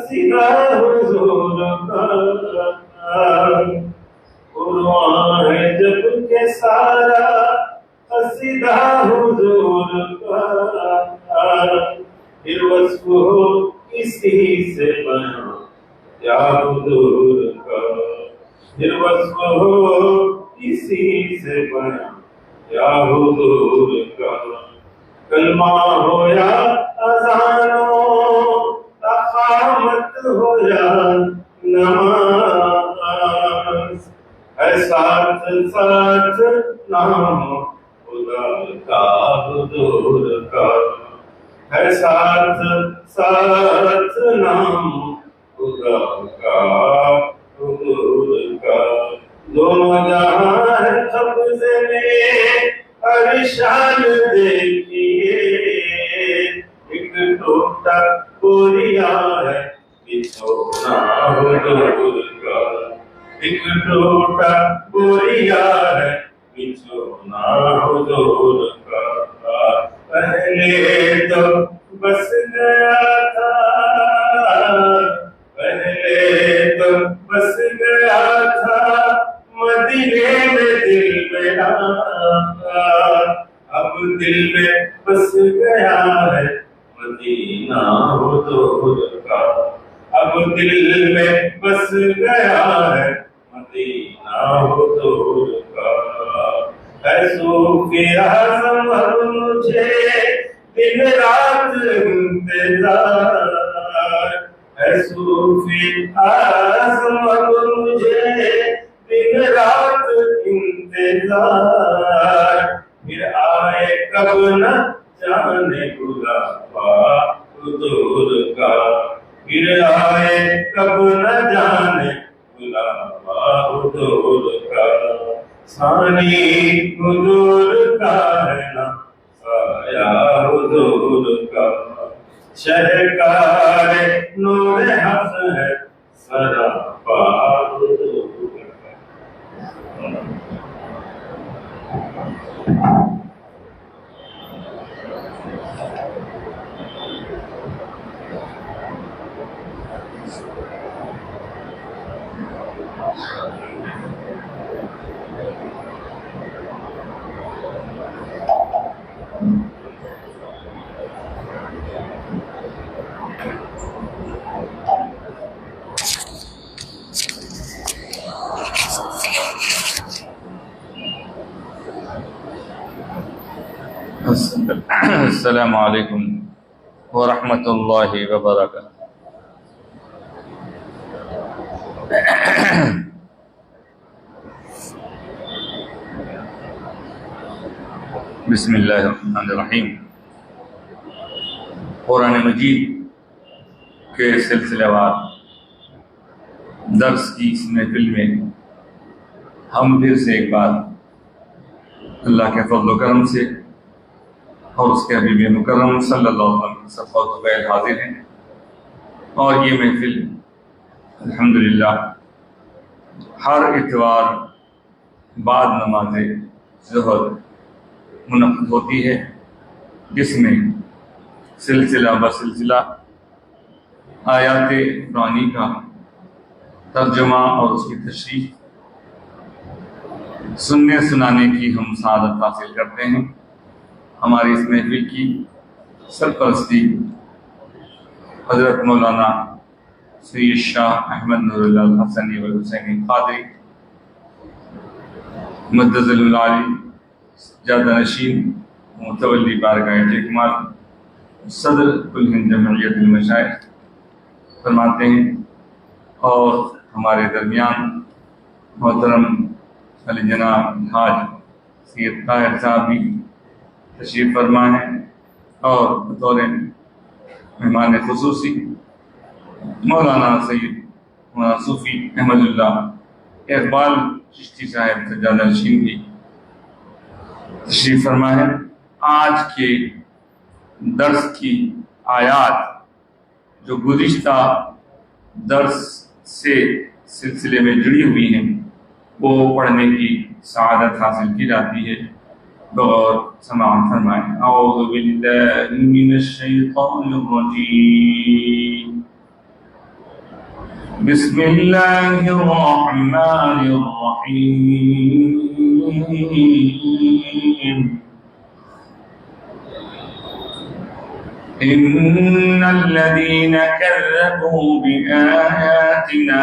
कसीदा हुजूर का, कुरान है जब के सारा कसीदा हुजूर का, फिर वस्फ हो किसी से बयां या हुजूर का, फिर वस्फ हो किसी से बयां या हुजूर का। कलमा हो या अज़ानो, अक़ामत हो या नमाज, है साथ साथ नाम खुदा का हुजूर का, है साथ साथ नाम खुदा का हुजूर का। दोनों जहां है कब्ज़े में, अरिशान देखिए, एक टूटा कोरिया है बिछोना हुजूर का, एक टूटा कोरिया है बिछोना हुजूर का। पहले तो बस गया था, पहले तो बस गया था मदीने में दिल मेरा, अब दिल में बस गया है मदीना हुजूर का, अब दिल में बस गया है मदीना हुजूर का। है सूफी आज़म अब मुझे दिन रात इंतजार, है सूफी आज़म अब मुझे दिन रात इंतजार, फिर आए कब न जाने बुलावा हुजूर का, फिर आए कब न जाने बुलावा हुजूर का। सानी हुजूर का है ना साया हुजूर का, शहकार नूर हक है सरापा हुजूर का। अस्सलामु अलैकुम व रहमतुल्लाहि व बरकातुहू। बिस्मिल्लाहिर्रहमानिर्रहीम। कुरान मजीद के सिलसिलेवार दर्स की इस महफिल में हम फिर से एक बार अल्लाह के फज़ल व करम से और उसके हबीब मुकर्रम सल्लल्लाहु अलैहि वसल्लम के हाजिर हैं। और ये महफिल अल्हम्दुलिल्लाह हर इतवार बाद नमाज ज़ोहर मुनक़्क़िद होती है, जिसमें सिलसिला ब सिलसिला आयात कुरानी का तर्जुमा और उसकी तशरीह सुनने सुनाने की हम सआदत हासिल करते हैं। हमारी इस महफिल की सरपरस्ती हज़रत मौलाना सैयद शाह अहमद नूरुल्लाह हसनी व हुसैनी क़ादरी मुद्दज़िल आली जादा नशीन मुतवल्ली बारगाह कमाल सदर कुल हिंद जमइयत मशाइख फरमाते हैं। और हमारे दरमियान मोहतरम अली जनाब हाज सैयद ताहिर साहब भी तशरीफ़ फरमा है, और बतौर मेहमान खुसूसी मौलाना सैयद मौलाना सूफ़ी अहमदुल्लाह इकबाल चिश्ती साहब सज्जादा नशीन भी तशरीफ़ फरमा है। आज के दर्स की आयात जो गुज़िश्ता दर्स से सिलसिले में जुड़ी हुई हैं वो पढ़ने की सआदत हासिल की जाती है। और समाअत फरमाएं। औज़ु बिल्लाहि मिनश शैतानिर रजीम। बिस्मिल्लाहिर्रहमानिर्रहीम। इन्नल्लज़ीन कज़्ज़बू बिआयातिना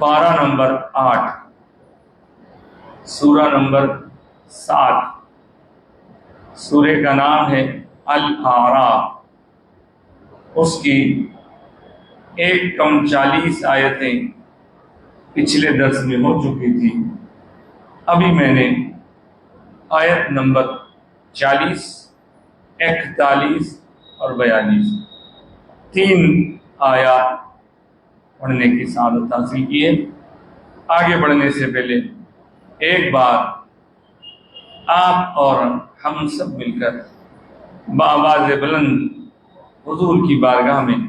पारा नंबर 8, सूरा नंबर 7। सूरे का नाम है अल-आराफ। उसकी 1:40 आयतें पिछले दर्स में हो चुकी थी। अभी मैंने आयत नंबर 40, 41 और 42 3 आयत पढ़ने की सादत हासिल की है। आगे बढ़ने से पहले एक बार आप और हम सब मिलकर बाआवाज़ बुलंद हुजूर की बारगाह में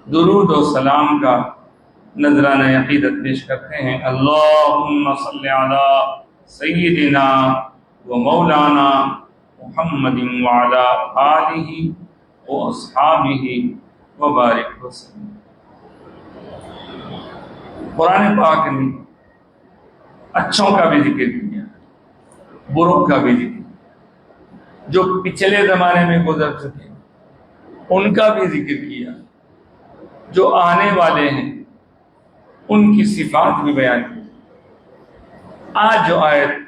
दुरूद और सलाम का नजराना अक़ीदत पेश करते हैं। अल्लाहुम्मा सल्लि अला सय्यिदिना व मौलाना मुहम्मदिन व अला आलिहि व अस्हाबिहि व बारिक वसल्लम। कुरान पाक ने अच्छों का भी जिक्र किया, बुरों का भी जिक्र, जो पिछले जमाने में गुजर चुके उनका भी जिक्र किया, जो आने वाले हैं उनकी सिफात भी बयान की। आज जो आयत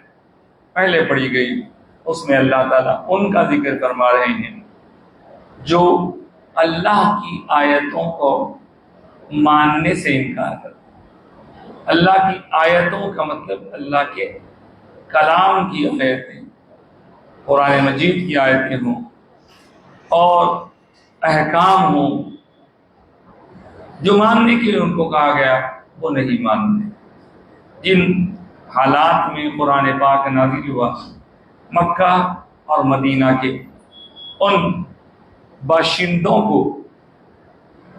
पहले पढ़ी गई उसमें अल्लाह ताला उनका जिक्र फरमा रहे हैं जो अल्लाह की आयतों को मानने से इनकार करते। अल्लाह की आयतों का मतलब अल्लाह के कलाम की आयतें, कुरान मजीद की आयतें हों और अहकाम हों, जो मानने के लिए उनको कहा गया वो नहीं मानते। जिन हालात में कुरान पाक नाज़िल हुआ, मक्का और मदीना के उन बाशिंदों को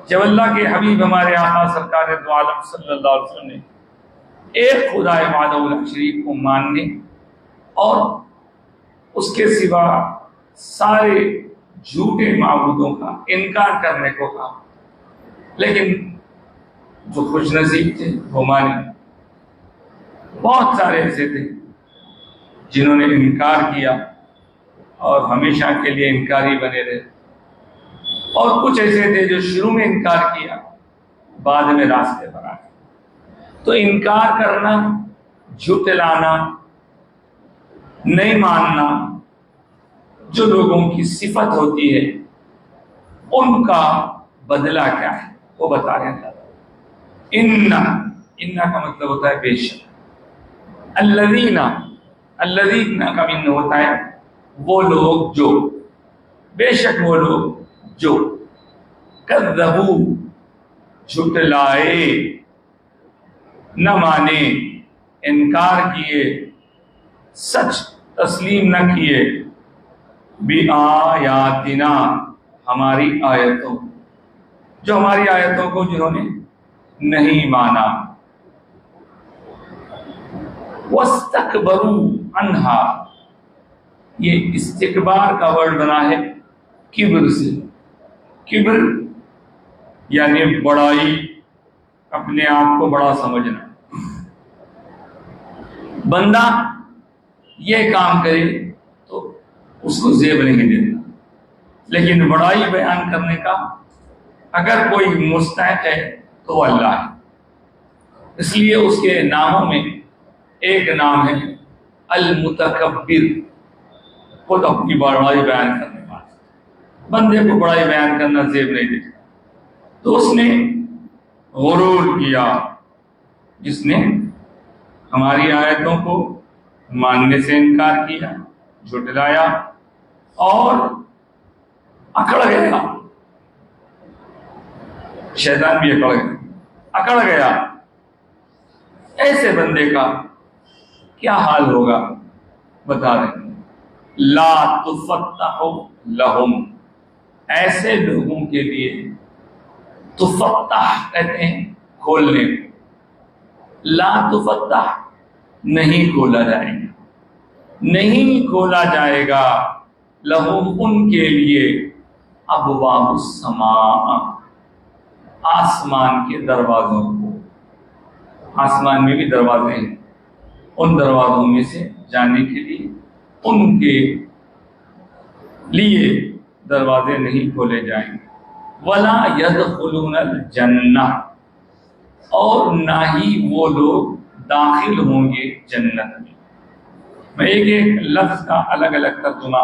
जब अल्लाह के हबीब हमारे आका सरकार दो आलम सल्लल्लाहु अलैहि वसल्लम ने एक खुदाए वाहदहुल शरीक को मानने और उसके सिवा सारे झूठे माबूदों का इनकार करने को कहा, लेकिन जो खुशनसीब थे वो माने। बहुत सारे ऐसे थे जिन्होंने इनकार किया और हमेशा के लिए इनकारी बने रहे, और कुछ ऐसे थे जो शुरू में इनकार किया बाद में रास्ते पर आए। तो इनकार करना, झुठलाना, नहीं मानना जो लोगों की सिफत होती है, उनका बदला क्या है वो बता रहे हैं। इन्ना, इन्ना का मतलब होता है बेशक। अल्लज़ीना, अल्लज़ीना का मीन होता है वो लोग जो, बेशक वो लोग जो कज़्ज़बू झुटलाए, न माने, इनकार किए, सच तस्लीम न किए, बि आयातिना हमारी आयतों, जो हमारी आयतों को जिन्होंने नहीं माना, वस्तकबरू अन्हा, ये इस्तिकबार का वर्ड बना है किब्र से। किब्र यानी बड़ाई, अपने आप को बड़ा समझना। बंदा ये काम करे तो उसको जेब नहीं देता, लेकिन बड़ाई बयान करने का अगर कोई मुस्तहिक है तो वो अल्लाह है। इसलिए उसके नामों में एक नाम है अल मुतकब्बिर, खुद अपनी बड़ाई बयान करने वाला। बंदे को बड़ाई बयान करना जेब नहीं देता। तो उसने गुरूर किया, जिसने हमारी आयतों को मानने से इनकार किया, झुटलाया और अकड़ गया। शैतान भी अकड़ गया। ऐसे बंदे का क्या हाल होगा बता रहे हैं। ला तुफत्तहु लहुम, ऐसे लोगों के लिए, तुफत्तह कहते हैं खोलने, ला तुफत्तह नहीं खोला जाएगा, नहीं खोला जाएगा, लहुम उनके लिए, अबवाबुस समा, आसमान के दरवाजों को। आसमान में भी दरवाजे हैं, उन दरवाजों में से जाने के लिए उनके लिए दरवाजे नहीं खोले जाएंगे। वला यदखुलूनल जन्नह, और ना ही वो लोग दाखिल होंगे जन्नत में। मैं एक एक लफ्ज का अलग अलग तर्जुमा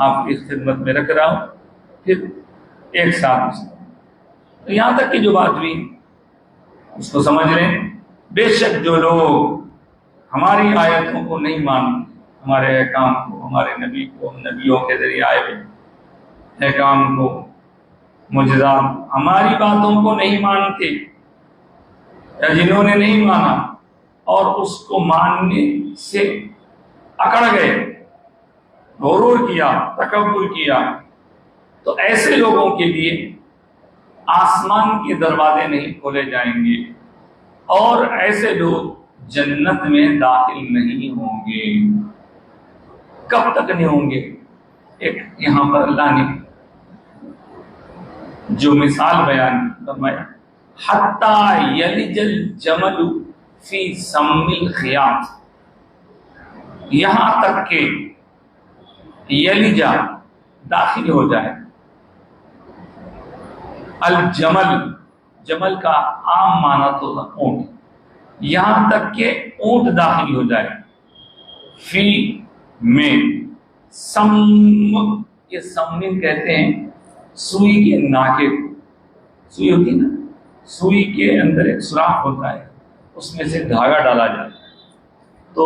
आपकी खिदमत में रख रहा हूं, फिर एक साथ तो यहां तक की जो बात हुई उसको समझ लें। बेशक जो लोग हमारी आयतों को नहीं मानते, हमारे अहकाम को, हमारे नबी को, नबियों के जरिए आए हुए अहकाम को, मुजज़ात, हमारी बातों को नहीं मानते, या जिन्होंने नहीं माना और उसको मानने से अकड़ गए, गुरूर किया, तकब्बुर किया, तो ऐसे लोगों के लिए आसमान के दरवाजे नहीं खोले जाएंगे और ऐसे लोग जन्नत में दाखिल नहीं होंगे। कब तक नहीं होंगे? एक यहां पर अल्लाह ने जो मिसाल बयान फरमाया, हत्ता यलिजल जमलु फी सम्मिल खियात, यहां तक के यलिजा दाखिल हो जाए। अल जमल, जमल का आम माना तो ऊंट, यहां तक के ऊंट दाखिल हो जाए। फी में सम, ये सम्मिल कहते हैं सुई के नाके को, सुई होती ना, सुई के अंदर एक सुराख होता है, उसमें से धागा डाला जाता है। तो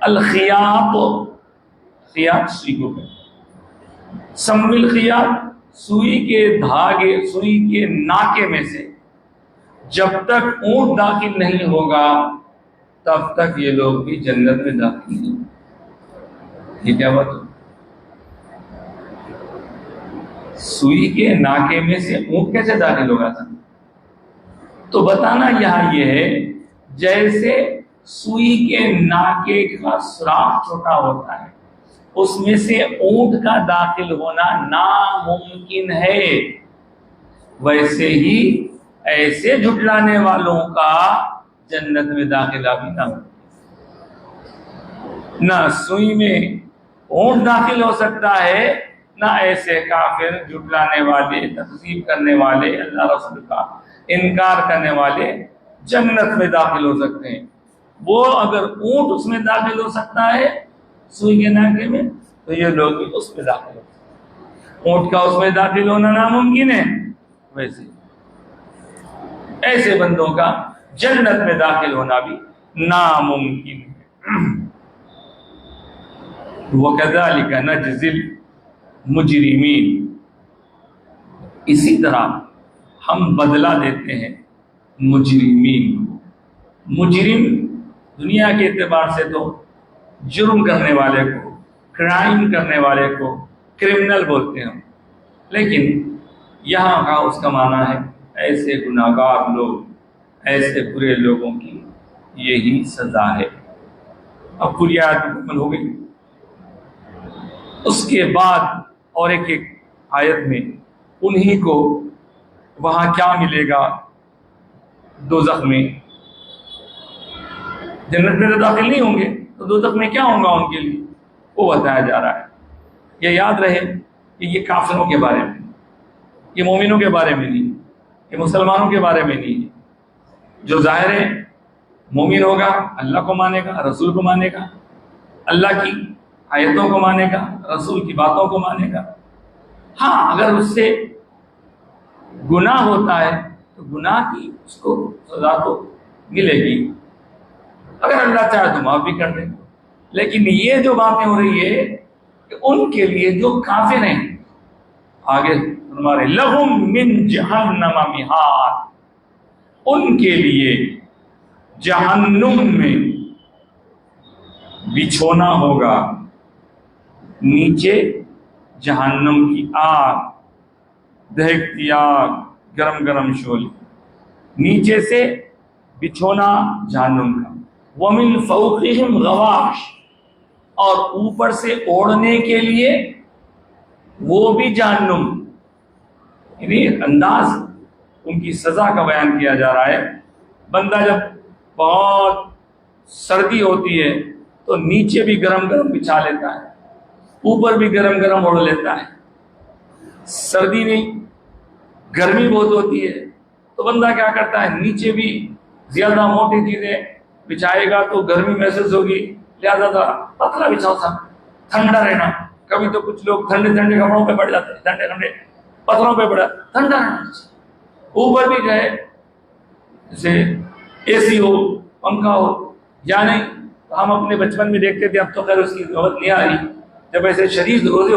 अलखियात, खियात सुई को कहते हैं। सम्मिल खियात, सुई के धागे, सुई के नाके में से जब तक ऊंट दाखिल नहीं होगा तब तक ये लोग भी जन्नत में दाखिल नहीं। ये क्या बात? सुई के नाके में से ऊंट कैसे दाखिल होगा था? तो बताना यहां ये है, जैसे सुई के नाके का सुराख छोटा होता है, उसमें से ऊंट का दाखिल होना नामुमकिन है, वैसे ही ऐसे झुटलाने वालों का जन्नत में दाखिला भी ना सुई में ऊंट दाखिल हो सकता है, ना ऐसे काफिर झुटलाने वाले, तकज़ीब करने वाले, अल्लाह रसूल का इनकार करने वाले जन्नत में दाखिल हो सकते हैं। वो अगर ऊंट उसमें दाखिल हो सकता है सुई के नाके में, तो ये लोग भी उसमें दाखिल हो। ऊंट का उसमें दाखिल होना नामुमकिन है, वैसे ऐसे बंदों का जन्नत में दाखिल होना भी नामुमकिन है। वकज़ालिक नजज़िल मुजरिमीन, इसी तरह हम बदला देते हैं मुजरिमीन। मुजरिम दुनिया के एतबार से तो जुर्म करने वाले को, क्राइम करने वाले को क्रिमिनल बोलते हैं, लेकिन यहाँ का उसका माना है ऐसे गुनाहगार लोग, ऐसे बुरे लोगों की यही सजा है। अब पूरी आयत मुकम्मल हो गई। उसके बाद और एक एक आयत में उन्हीं को वहाँ क्या मिलेगा दोज़ख में। जन्नत में तो दाखिल नहीं होंगे तो दोज़ख में क्या होगा उनके लिए, वो बताया जा रहा है। ये याद रहे कि ये काफिरों के बारे में, ये मोमिनों के बारे में नहीं, ये मुसलमानों के बारे में नहीं है। जो जाहिर है मोमिन होगा, अल्लाह को मानेगा, रसूल को मानेगा, अल्लाह की आयतों को मानेगा, रसूल की बातों को मानेगा। हाँ, अगर उससे गुनाह होता है तो गुनाह की उसको सजा तो मिलेगी, अगर अल्लाह चाहे तो माफ भी कर दे। लेकिन ये जो बातें हो रही है कि उनके लिए जो काफिर हैं, आगे हमारे लहुम मिन जहन्नम मिहाद, उनके लिए जहन्नुम में बिछोना होगा, नीचे जहन्नुम की आग, दहकती आग, गरम गरम शोले, नीचे से बिछोना जहन्नुम का। वमिन फौक़िहिम गवाश, और ऊपर से ओढ़ने के लिए वो भी जहन्नुम। यानी अंदाज उनकी सजा का बयान किया जा रहा है। बंदा जब बहुत सर्दी होती है तो नीचे भी गरम गरम बिछा लेता है, ऊपर भी गरम गरम ओढ़ लेता है। सर्दी नहीं, गर्मी बहुत होती है तो बंदा क्या करता है, नीचे भी ज्यादा मोटी चीजें बिछाएगा तो गर्मी महसूस होगी, लिहाजा पतला बिछाओ सा, ठंडा रहना। कभी तो कुछ लोग ठंडे ठंडे कपड़ों पे पड़ जाते हैं, ठंडे ठंडे पत्थरों पे पड़ा, ठंडा रहना। ऊपर भी गए जैसे एसी हो, पंखा हो या नहीं, तो हम अपने बचपन में देखते थे, अब तो खैर उसकी जरूरत नहीं आ रही। जब ऐसे शदीद रोजे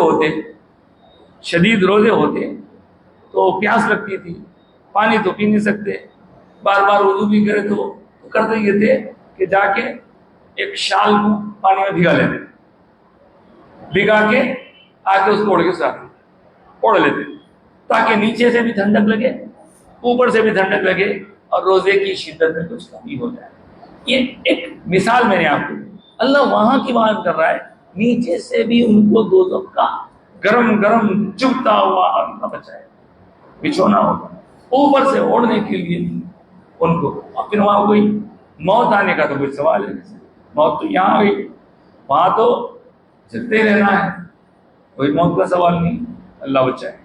होते तो प्यास लगती थी, पानी तो पी नहीं सकते, बार बार वुज़ू भी करे तो करते ये थे कि जाके एक शाल को पानी में भिगा लेते, भिगा के आके उसको ओढ़ लेते ताकि नीचे से भी ठंडक लगे, ऊपर से भी ठंडक लगे और रोजे की शिद्दत में कुछ कमी हो जाए। ये एक मिसाल मैंने आपको दी। अल्लाह वहां की बात कर रहा है, नीचे से भी उनको दोज़ख का गरम गरम चुभता हुआ अल्लाह बचाए, बिछोना होगा, ऊपर से ओढ़ने के लिए उनको। और फिर वहां कोई मौत आने का तो कोई सवाल है, मौत तो यहाँ आ गई, वहां तो चलते रहना है, कोई मौत का सवाल नहीं, अल्लाह बचाए।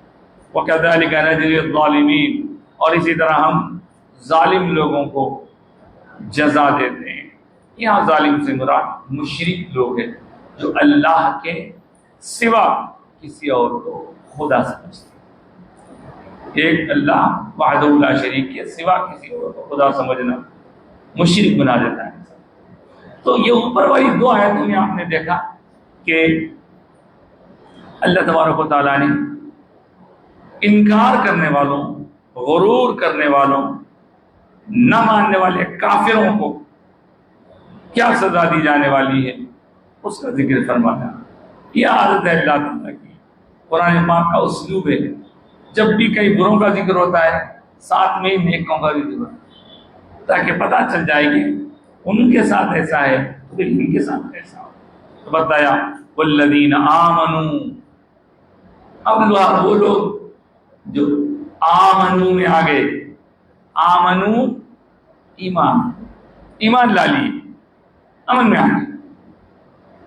वकज़ालिक नजज़ी ज़ालिमीन, और इसी तरह हम जालिम लोगों को जजा देते हैं। यहाँ जालिम से मुराद मुशरिक लोग हैं जो अल्लाह के सिवा किसी और को खुदा समझते। एक अल्लाह वहदहू ला शरीक के सिवा किसी और को खुदा समझना मुशरिक बना देता है। तो ये ऊपर वाली दो आयतों में आपने देखा कि अल्लाह तबारक व तआला ने इनकार करने वालों, गुरूर करने वालों, न मानने वाले काफिरों को क्या सजा दी जाने वाली है उसका जिक्र फरमाया। यह आदत है अल्लाह ताला की, कुरान पाक का उसलूब है। जब भी कई बुरों का जिक्र होता है साथ में ही नेकों का भी जिक्र, ताकि पता चल जाएगी उनके साथ ऐसा है तो फिर इनके साथ ऐसा हो। तो बताया वल्लज़ीना आमनू, अब वो लोग जो आमनू में आ गए, आमनू ईमान ला लिए, अमन में आ गए,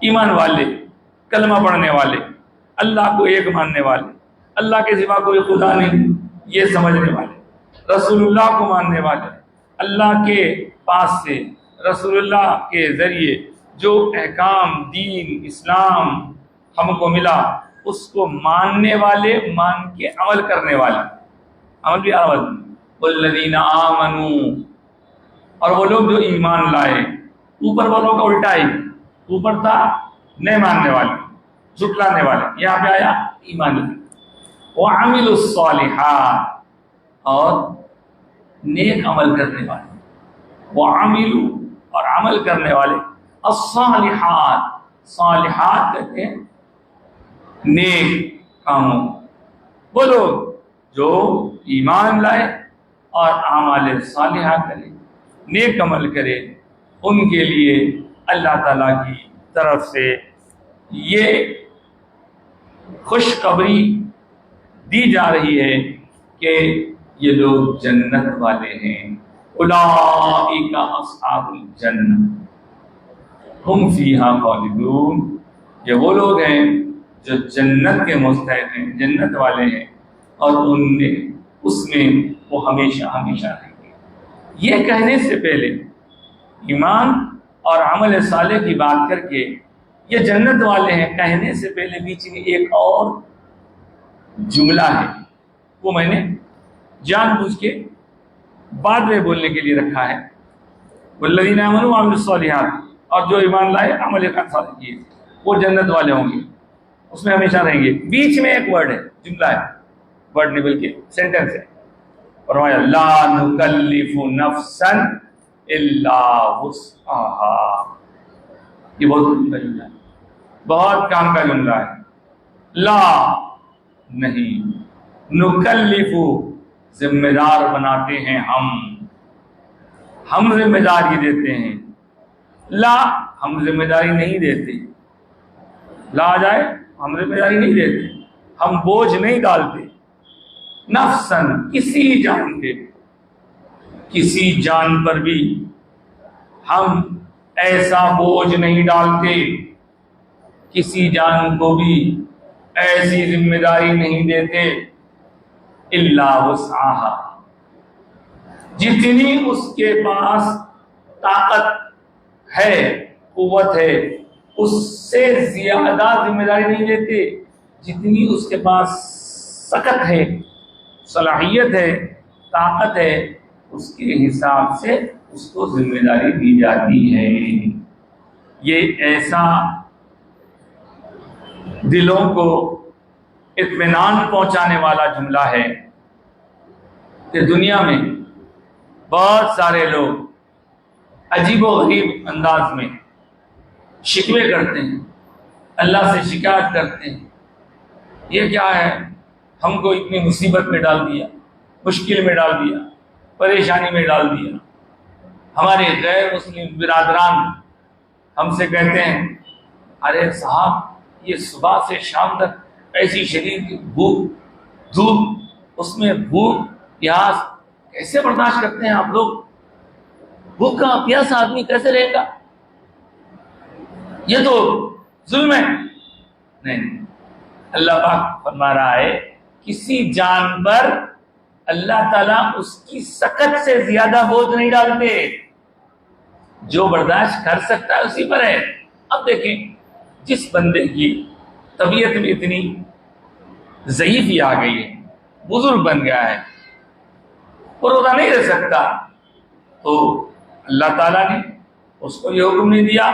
ईमान वाले, कलमा पढ़ने वाले, अल्लाह को एक मानने वाले, अल्लाह के सिवा कोई खुदा नहीं ये समझने वाले, रसूलुल्लाह को मानने वाले, अल्लाह के पास से रसूलुल्लाह के जरिए जो अहकाम दीन इस्लाम हमको मिला उसको मानने वाले, मान के अमल करने वाले। अमल भी आवाज वल्लज़ीना आमनू, और वो लोग जो ईमान लाए। ऊपर वालों का उल्टा ही, ऊपर था नहीं मानने वाले, झुटलाने वाले, यहाँ पे आया ईमान लाए। व अमिलुस सालिहात, और नेक अमल करने वाले, वो अमिलू और अमल करने वाले, अस्सालिहात, सालिहात कहते हैं नेक कामों, वो लोग जो ईमान लाए और आमाल सालिहा करे, नेक अमल करे, उनके लिए अल्लाह ताला की तरफ से ये खुशखबरी दी जा रही है कि ये लोग जन्नत वाले हैं। उलाइका अस्हाबुल जन्नह हुम फीहा खालिदून, ये वो लोग हैं जो जन्नत के मुस्तहिक़ हैं, जन्नत वाले हैं, और उसमें वो हमेशा हमेशा रहेंगे। ये कहने से पहले ईमान और अमल साले की बात करके ये जन्नत वाले हैं कहने से पहले बीच में एक और जुमला है, वो मैंने जानबूझ के बाद में बोलने के लिए रखा है। वल्लज़ीना आमनू व अमिलुस सालिहात, और जो ईमान लाए अमल साले किए, वो जन्नत वाले होंगे, उसमें हमेशा रहेंगे। बीच में एक वर्ड है, जुमला है, वर्ड नहीं बल्कि सेंटेंस है। फरमाया ला नुकल्लिफु नफ्सन इल्ला वुस्अहा, ये बहुत लंबा जुमला है, बहुत काम का जुमला है। ला नहीं, नुकल्लिफु जिम्मेदार बनाते हैं हम जिम्मेदारी देते हैं। ला हम जिम्मेदारी नहीं देते, ला आ जाए हम जिम्मेदारी नहीं देते, हम बोझ नहीं डालते। नफ्सन किसी जान पे, किसी जान पर भी हम ऐसा बोझ नहीं डालते, किसी जान को भी ऐसी जिम्मेदारी नहीं देते। इल्ला वुस्अहा, जितनी उसके पास ताकत है, कुव्वत है, उससे ज्यादा जिम्मेदारी नहीं देते। जितनी उसके पास सकत है, सलाहियत है, ताकत है, उसके हिसाब से उसको जिम्मेदारी दी जाती है। ये ऐसा दिलों को इत्मीनान पहुंचाने वाला जुमला है कि दुनिया में बहुत सारे लोग अजीबोगरीब अंदाज में शिकवे करते हैं, अल्लाह से शिकायत करते हैं, ये क्या है, हमको इतनी मुसीबत में डाल दिया, मुश्किल में डाल दिया, परेशानी में डाल दिया। हमारे गैर मुस्लिम बिरादरान हमसे कहते हैं, अरे साहब ये सुबह से शाम तक ऐसी शदीद भूख, धूप, उसमें भूख प्यास कैसे बर्दाश्त करते हैं आप लोग? भूखा प्यासा आदमी कैसे रहेगा? ये तो जुल्म है। नहीं, अल्लाह पाक फरमा रहा है किसी जान पर अल्लाह ताला उसकी सकत से ज्यादा बोझ नहीं डालते, जो बर्दाश्त कर सकता है उसी पर है। अब देखें, जिस बंदे की तबीयत में इतनी ज़ईफ़ी आ गई है, बुजुर्ग बन गया है, वो रोज़ा नहीं रह सकता, तो अल्लाह ताला ने उसको ये हुक्म नहीं दिया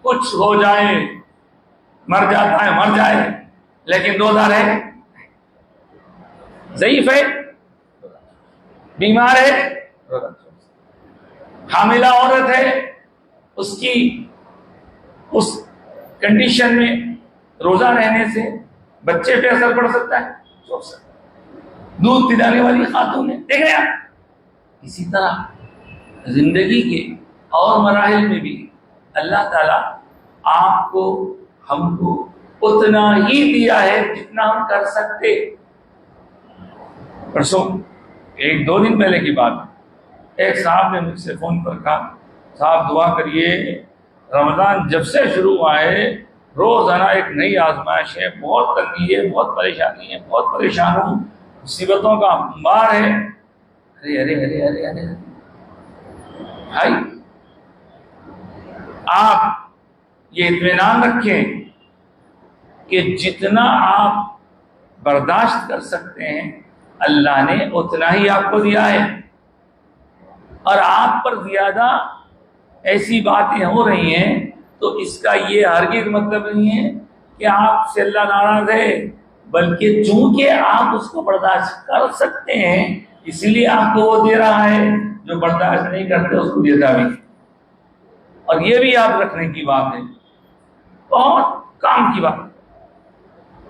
कुछ हो जाए, मर जाता है मर जाए, लेकिन रोज़ा रहे। ज़ईफ़ है, बीमार है, हामिला औरत है, उसकी उस कंडीशन में रोजा रहने से बच्चे पे असर पड़ सकता है, सोच सकते। दूध पिलाने वाली खातून है, देख रहे हैं आप। इसी तरह जिंदगी के और मराहिल में भी अल्लाह ताला आपको हमको उतना ही दिया है जितना हम कर सकते। परसों 1-2 दिन पहले की बात, एक साहब ने मुझसे फोन पर कहा, साहब दुआ करिए, रमजान जब से शुरू हुआ है रोजाना एक नई आजमाइश है, बहुत तंगी है, बहुत परेशानी है, बहुत परेशान हूँ, मुसीबतों का अंबार है। अरे अरे अरे अरे अरे भाई, आप ये इत्मीनान रखें कि जितना आप बर्दाश्त कर सकते हैं अल्लाह ने उतना ही आपको दिया है। और आप पर ज्यादा ऐसी बातें हो रही हैं, तो इसका ये हरगिज मतलब नहीं है कि आपसे अल्लाह नाराज है, बल्कि चूंकि आप उसको बर्दाश्त कर सकते हैं इसलिए आपको वो दे रहा है, जो बर्दाश्त नहीं करते उसको देता भी। और ये भी याद रखने की बात है, बहुत काम की बात।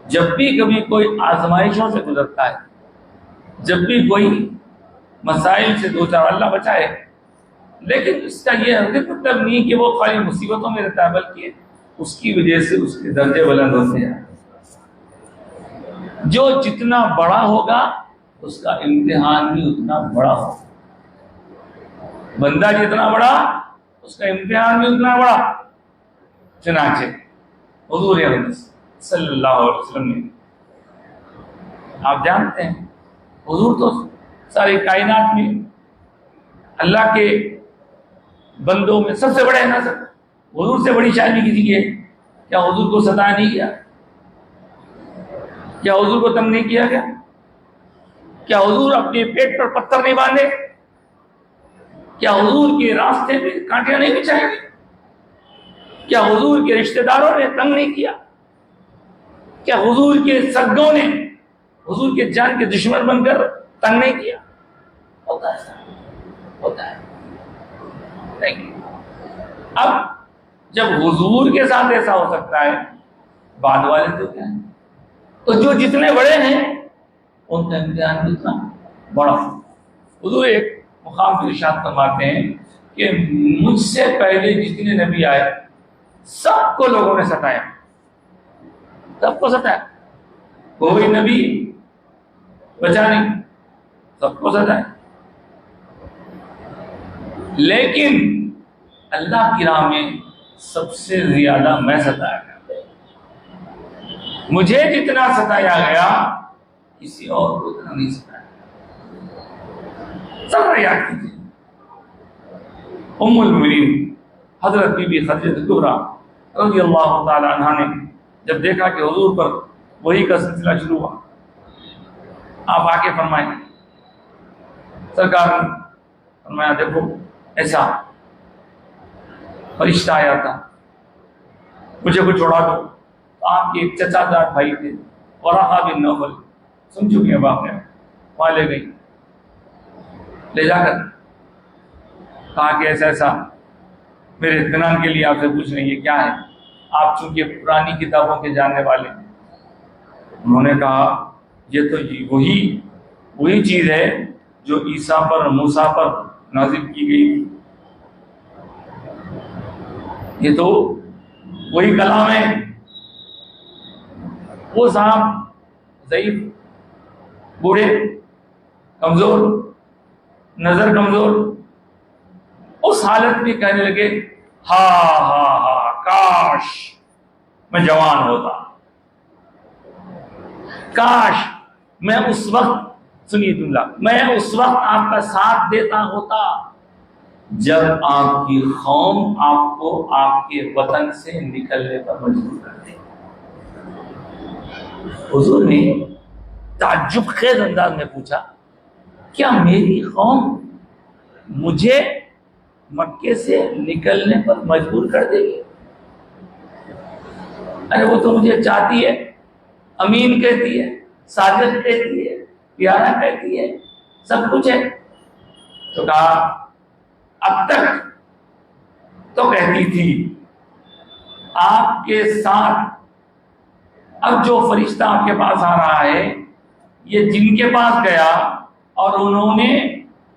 जब भी कभी कोई आजमाइशों से गुजरता है, जब भी कोई मसाइल से दो चार, अल्लाह बचाए, लेकिन इसका ये मतलब नहीं कि वो खाली मुसीबतों में रहता है, बल्कि उसकी वजह से उसके दर्जे बुलंद होते हैं। जो जितना बड़ा होगा उसका इम्तिहान भी उतना बड़ा होगा। बंदा जितना बड़ा उसका इम्तिहान भी उतना बड़ा। चुनाचे हुजूर सल्लल्लाहु अलैहि वसल्लम ने, आप जानते हैं हुजूर तो सारी कायनात में अल्लाह के बंदों में सबसे बड़े हैं ना सर। हुजूर से बड़ी शायरी किसी की है क्या? हुजूर को सताया नहीं किया क्या? हुजूर को तंग नहीं किया क्या? क्या हुजूर अपने पेट पर पत्थर नहीं बांधे? क्या हुजूर के रास्ते पे कांटियां नहीं बिछाई? क्या हुजूर के रिश्तेदारों ने तंग नहीं किया? क्या हुजूर के सग्गों ने हुजूर के जान के दुश्मन बनकर तंग नहीं किया? होता है, होता है। नहीं। अब जब हुजूर के साथ ऐसा हो सकता है, बाद वाले तो क्या है? तो जो जितने बड़े हैं उनका इम्तिहान भी उतना बड़ा। हुजूर एक मुकाम पर इरशाद फरमाते हैं कि मुझसे पहले जितने नबी आए सबको लोगों ने सताया, सबको सताया, कोई नबी बचा नहीं, सबको सताया। लेकिन अल्लाह की राह में सबसे ज्यादा मैं सताया गया। मुझे जितना सताया गया किसी और को इतना नहीं सताया। सब याद कीजिए, उम्मुल मोमिनीन हजरत बीबी खदीजा कुबरा रज़ियल्लाहु ताला अन्हा ने जब देखा कि हुजूर पर वही का सिलसिला शुरू हुआ, आप आके फरमाए, सरकार ने फरमाया देखो ऐसा फरिश्ता आया था, मुझे कुछ छोड़ा दो। तो आपके एक चचाजाद भाई थे वराक़ा बिन नौफल, सुन चुके हैं बाप ने, वहां ले गई, ले जाकर कहा कि ऐसा ऐसा मेरे इत्मीनान के लिए आपसे पूछ रही है, क्या है? आप चूंकि पुरानी किताबों के जानने वाले, उन्होंने कहा ये तो वही चीज है जो ईसा पर मूसा पर नाजिल की गई थी, ये तो वही कलाम है। वो साहब ज़ईफ, बूढ़े, कमजोर, नजर कमजोर, उस हालत में कहने लगे, हा हा हा, काश मैं जवान होता, काश मैं उस वक्त, सुनिए जुमला, मैं उस वक्त आपका साथ देता होता जब आपकी कौम आपको आपके वतन से निकलने पर मजबूर कर दे। हुजूर ने ताज्जुब खेज अंदाज में पूछा, क्या मेरी कौम मुझे मक्के से निकलने पर मजबूर कर देगी? अरे वो तो मुझे चाहती है, अमीन कहती है, साजिद कहती है, प्यारा कहती है, सब कुछ है। तो कहा अब तक तो कहती थी, आपके साथ अब जो फरिश्ता आपके पास आ रहा है, ये जिनके पास गया और उन्होंने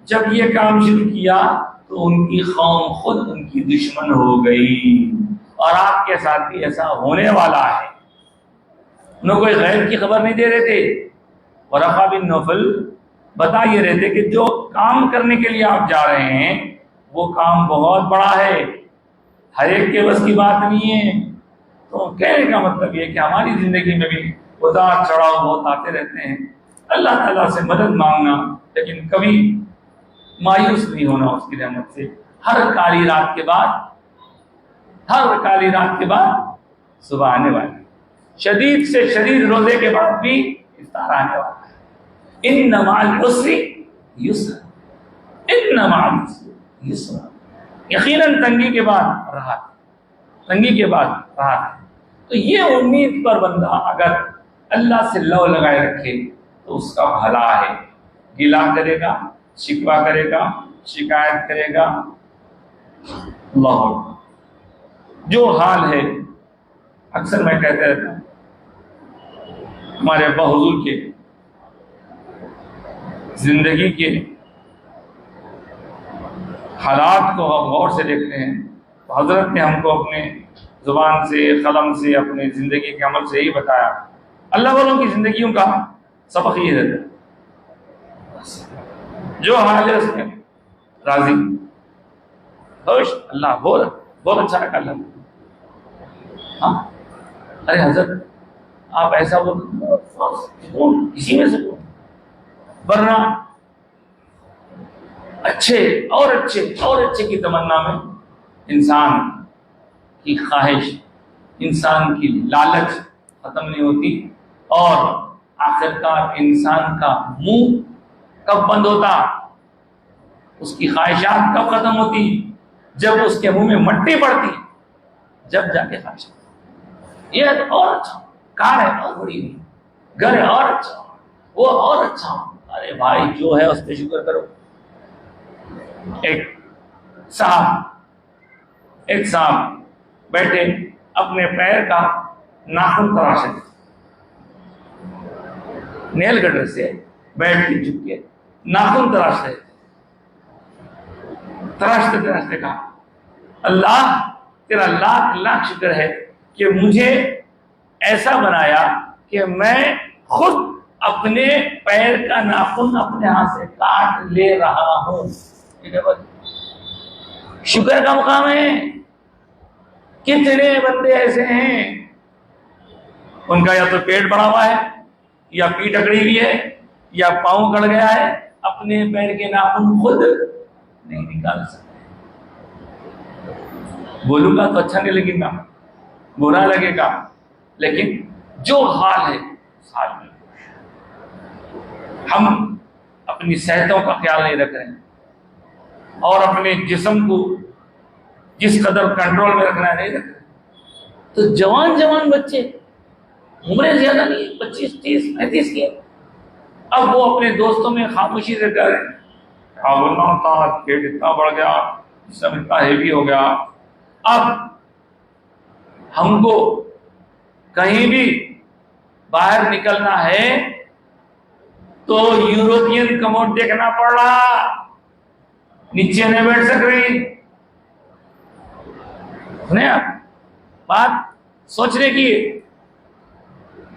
जब ये काम शुरू किया तो उनकी कौम खुद उनकी दुश्मन हो गई, और आपके साथ भी ऐसा होने वाला है। उन्होंने कोई गैब की खबर नहीं दे रहे थे। वराक़ा बिन नौफल बता ये रहे थे कि जो काम करने के लिए आप जा रहे हैं वो काम बहुत बड़ा है, हर एक के बस की बात नहीं है। तो कहने का मतलब ये कि हमारी जिंदगी में भी उतार चढ़ाव बहुत आते रहते हैं। अल्लाह ताला से मदद मांगना, लेकिन कभी मायूस नहीं होना उसकी रहमत से। हर काली रात के बाद सुबह आने वाली, शदीद से शदीद रोजे के बाद भी इफ्तार आने वाला है। इन्ना मअल उसरी युस्रा, इन्ना मअल उसरी ये सुना। यकीनन तंगी के बाद राहत, तंगी के बाद राहत। तो ये उम्मीद पर बंदा अगर अल्लाह से लव लगाए रखे तो उसका भला है। गिला करेगा, शिकवा करेगा, शिकायत करेगा, अल्लाह जो हाल है। अक्सर मैं कहते रहता हूँ, हमारे अब्बा हुजूर के जिंदगी के हालात को हम गौर से देखते हैं तो हजरत ने हमको अपने जुबान से, कलम से, अपने जिंदगी के अमल से ही बताया। अल्लाह वालों की जिंदगियों का सबक ये रहता है, जो हाल है उसमें राजी खुश, अल्लाह बहुत अच्छा रखा अल्लाह। हाँ, अरे हजरत आप ऐसा बोल किसी में से बोल, वरना अच्छे और अच्छे और अच्छे की तमन्ना में इंसान की ख्वाहिश, इंसान की लालच खत्म नहीं होती और आखिरकार इंसान का मुंह कब बंद होता, उसकी ख्वाहिशात कब खत्म होती, जब उसके मुंह में मट्टी पड़ती, जब जाके ख्वाहिश। ये और अच्छा कार है और बड़ी, घर है और अच्छा, वो और अच्छा। अरे भाई जो है उस पर शुक्र करो। एक साहब बैठे अपने पैर का नाखून तराशे, नेल कटर से बैठ के झुक के नाखून तराशते कहा, अल्लाह तेरा लाख लाख शुक्र है कि मुझे ऐसा बनाया कि मैं खुद अपने पैर का नाखून अपने हाथ से काट ले रहा हूं। शुक्र का मुकाम है। कितने बंदे ऐसे हैं उनका या तो पेट बढ़ा हुआ है, या पीठ अकड़ी हुई है, या पांव कड़ गया है, अपने पैर के नाखून खुद नहीं निकाल सकते। बोलूंगा तो अच्छा नहीं लगेगा, बुरा लगेगा, लेकिन जो हाल है उस हाल में हम अपनी सेहतों का ख्याल नहीं रख रहे हैं और अपने जिस्म को जिस कदर कंट्रोल में रखना नहीं रख रहे। तो जवान बच्चे, उम्रें ज्यादा नहीं, 25, 30, 35 की, अब वो अपने दोस्तों में खामोशी से कह रहे हैं पेट इतना बढ़ गया, सब इतना हेवी हो गया। अब हमको कहीं भी बाहर निकलना है तो यूरोपियन कमोड देखना पड़ रहा, नीचे नहीं बैठ सक रही। बात सोचने की,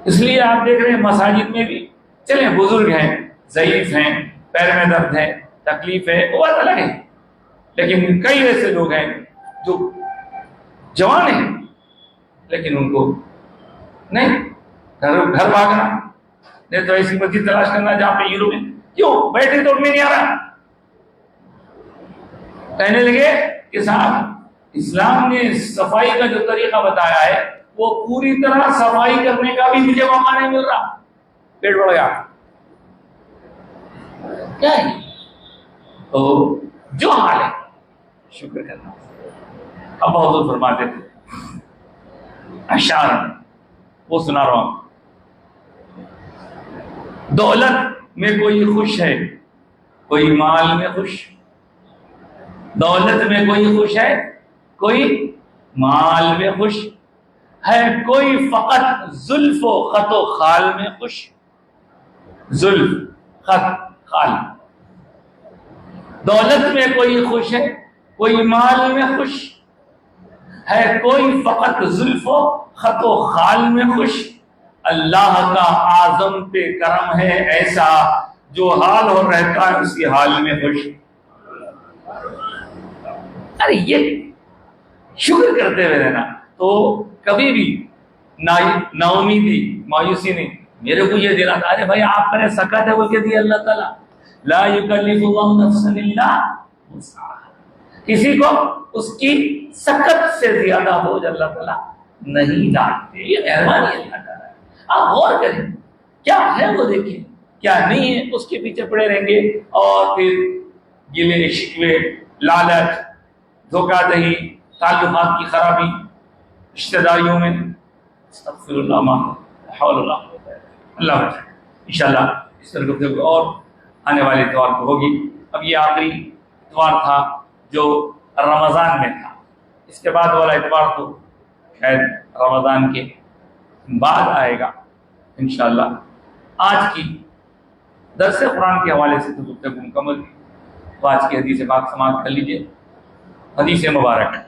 इसलिए आप देख रहे हैं मसाजिद में भी चले बुजुर्ग हैं, ज़ईफ हैं, पैर में दर्द है, तकलीफ है, वो बात अलग है, लेकिन कई ऐसे लोग हैं जो जवान हैं लेकिन उनको नहीं, घर भागना, नहीं तो ऐसी मस्जिद तलाश करना जहां पे यूरोप में, क्यों बैठे तो उठने नहीं आ रहा। कहने लगे कि साहब इस्लाम ने सफाई का जो तरीका बताया है वो पूरी तरह सफाई करने का भी मुझे मौका नहीं मिल रहा, पेट बढ़ गया। क्या है? तो जो हाल है शुक्र करना। अब हुजूर फरमाते थे अशार, वो सुना रहा हूं, दौलत में कोई खुश है, कोई माल में खुश, दौलत में कोई खुश है, कोई माल में खुश है, कोई फकत जुल्फो खतो खाल में खुश, जुल्फ खत खाल। दौलत में कोई खुश है, कोई माल में खुश है, कोई फकत जुल्फो खतो खाल में खुश। अल्लाह का आजम पे करम है ऐसा, जो हाल हो रहता है उसी हाल में खुश। अरे ये शुक्र करते हुए रहना, तो कभी भी नाउमीदी, मायूसी नहीं। मेरे को ये दिला था, अरे भाई आप मेरे सकत है बोल के दिया अल्लाह ताला, ला युकल्लिफुल्लाहु नफ्सन इल्ला वुसअहा, किसी को उसकी सकत से ज्यादा बोझ अल्लाह ताला नहीं डालते। ये मेहरबानी अल्लाह ताला। आप गौर करें क्या है वो देखें, क्या नहीं है, उसके पीछे पड़े रहेंगे और फिर गिले शिकवे लालच, धोखाधड़ी, ताल्लुकात की खराबी, रिश्तेदारियों में, अस्तगफिरुल्लाह मा हौल वला कुव्वता इल्ला बिल्लाह। इंशाअल्लाह इस तरह गुफ्तगू और आने वाले इतवार को होगी। अब ये आखिरी इतवार था जो रमज़ान में था, इसके बाद वाला इतवार तो शायद रमज़ान के बाद आएगा इंशाअल्लाह। आज की दर्स कुरान के हवाले से तो गुफ्तगू मुकम्मल थी, तो आज की हदीस पाक समाप्त कर लीजिए। हदीस मुबारक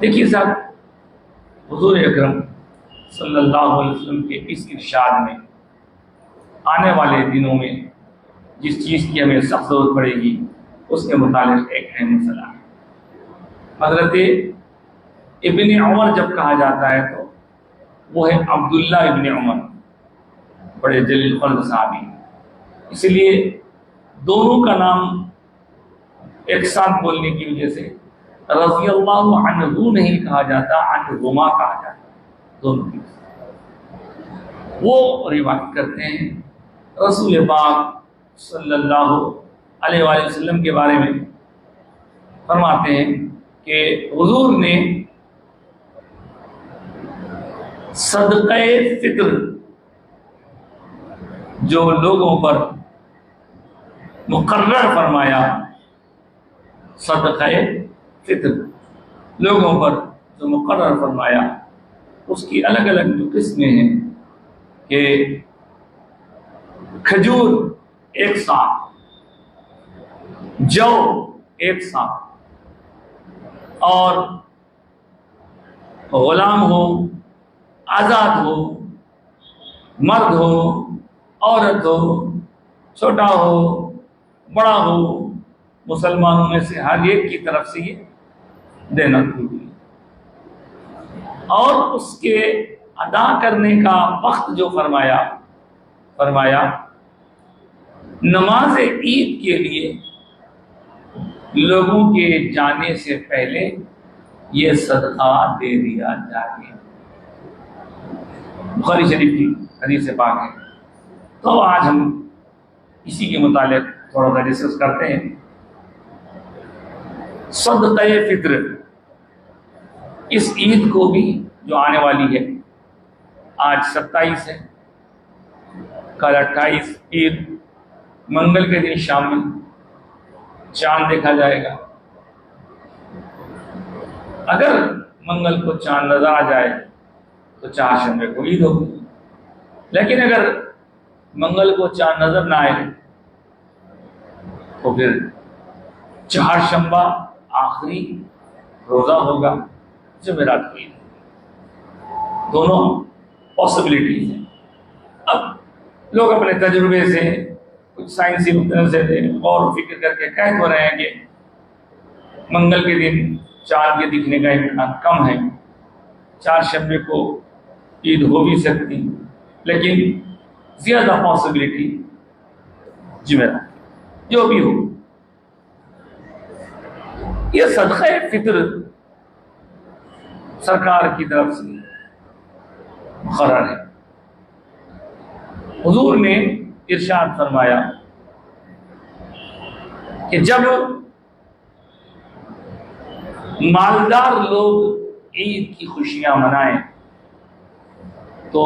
देखिए साहब, हुजूर अकरम सल्लल्लाहु अलैहि वसल्लम के इस इरशाद में आने वाले दिनों में जिस चीज़ की हमें सख्त जरूरत पड़ेगी उसके मुतालिक एक अहम मसला है। हज़रत इब्न उमर जब कहा जाता है तो वो है अब्दुल्ला इब्न उमर, बड़े जलील क़द्र सहाबी। इसलिए दोनों का नाम एक साथ बोलने की वजह से रज़ियल्लाहु अन्हु नहीं कहा जाता, अन्हुमा कहा जाता। दोनों की वो रिवायत करते हैं रसूल पाक सल्लल्लाहु अलैहि वसल्लम के बारे में, फरमाते हैं कि हुजूर ने सदक़े फित्र जो लोगों पर मुकर्रर फरमाया, सदक़े फित्र लोगों पर जो मुकर्रर फरमाया, उसकी अलग अलग जो किस्में हैं कि खजूर एक साथ, जौ एक साथ, और गुलाम हो, आज़ाद हो, मर्द हो, औरत हो, छोटा हो, बड़ा हो, मुसलमानों में से हर एक की तरफ से ये देना जरूरी है। और उसके अदा करने का वक्त जो फरमाया नमाज ईद के लिए लोगों के जाने से पहले ये सदका दे दिया जाए। बुखारी शरीफ की हदीस पाक है। तो आज हम इसी के मुतालिक थोड़ा सा डिस्कस करते हैं। सदक़े फित्र, इस ईद को भी जो आने वाली है, आज 27 है, कल 28 ईद, मंगल के दिन शाम में चांद देखा जाएगा। अगर मंगल को चांद नजर आ जाए तो चारशंबे को ईद होगी, लेकिन अगर मंगल को चांद नजर ना आए तो फिर चारशंबा आखिरी रोजा होगा, जुमेरात को ईद होगी। दोनों पॉसिबिलिटीज हैं। अब लोग अपने तजुर्बे से, कुछ साइंसी से गौर फिक्र करके कह तो रहे हैं कि मंगल के दिन चांद के दिखने का इम्कान कम है, चारशंबे को ईद हो भी सकती, लेकिन ज्यादा पॉसिबिलिटी जुमेरात, जो भी हो। यह सदक़े फित्र सरकार की तरफ से मुकर्रर है। हुजूर ने इरशाद फरमाया कि जब मालदार लोग ईद की खुशियां मनाएं तो